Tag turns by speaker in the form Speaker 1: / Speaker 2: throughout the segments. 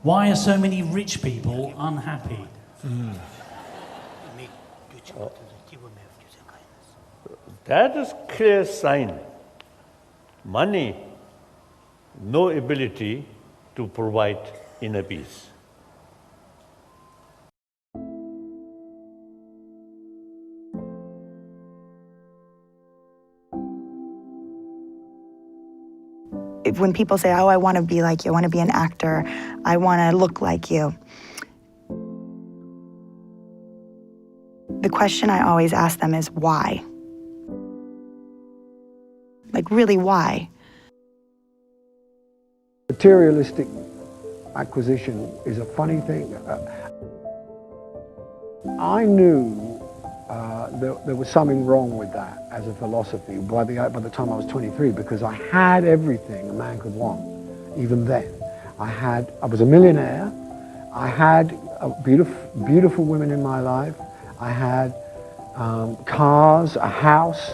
Speaker 1: Why are so many rich people unhappy?
Speaker 2: That is clear sign. Money, no ability to provide inner peace.
Speaker 3: When people say, oh, I want to be like you, I want to be an actor, I want to look like you. The question I always ask them is why? Like, really, why?
Speaker 4: Materialistic acquisition is a funny thing. I knew there was something wrong with that as a philosophy by the time I was 23, because I had everything a man could want, even then. I was a millionaire, I had beautiful women in my life, I had cars, a house,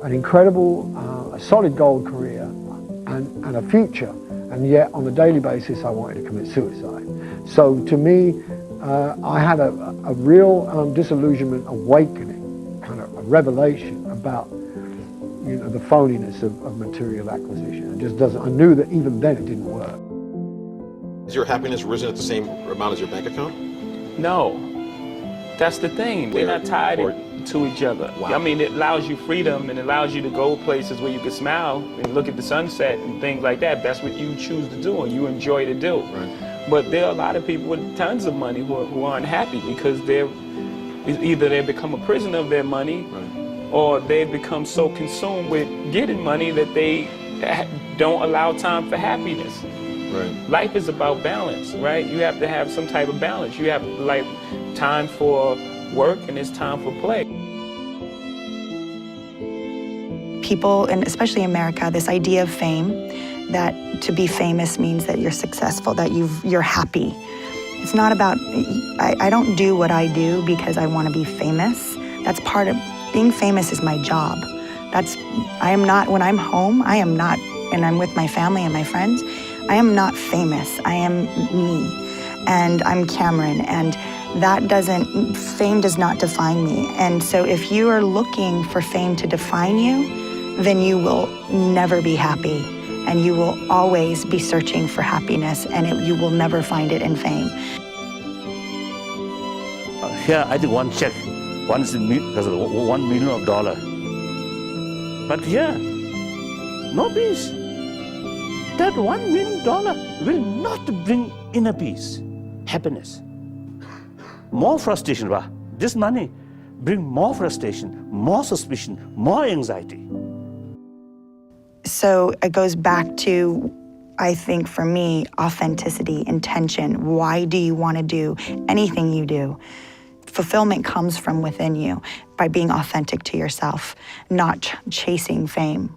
Speaker 4: an incredible, a solid gold career, and a future, and yet on a daily basis I wanted to commit suicide. So to me, I had a real disillusionment awakening, kind of a revelation about the phoniness of material acquisition. It just doesn't. I knew that even then it didn't work.
Speaker 5: Has your happiness risen at the same amount as your bank account?
Speaker 6: No, that's the thing. They're not tied to each other.
Speaker 5: Wow.
Speaker 6: I mean, it allows you freedom and it allows you to go places where you can smile and look at the sunset and things like that. That's what you choose to do and you enjoy to do.
Speaker 5: Right.
Speaker 6: But there are a lot of people with tons of money who aren't happy because either they become a prisoner of their money,
Speaker 5: Right.
Speaker 6: or they've become so consumed with getting money that they don't allow time for happiness.
Speaker 5: Right.
Speaker 6: Life is about balance, right? You have to have some type of balance. You have like time for work and it's time for play.
Speaker 3: People, and especially in America, this idea of fame, that to be famous means that you're successful, that you're happy. It's not about, I don't do what I do because I want to be famous. That's part of, being famous is my job. I am not, when I'm home, I am not, and I'm with my family and my friends, I am not famous. I am me, and I'm Cameron, and fame does not define me. And so if you are looking for fame to define you, then you will never be happy. And you will always be searching for happiness, and you will never find it in fame.
Speaker 7: Here, I think one check, $1 million. But here, no peace. That $1 million will not bring inner peace, happiness. More frustration. This money bring more frustration, more suspicion, more anxiety.
Speaker 3: So it goes back to, I think for me, authenticity, intention. Why do you want to do anything you do? Fulfillment comes from within you by being authentic to yourself, not chasing fame.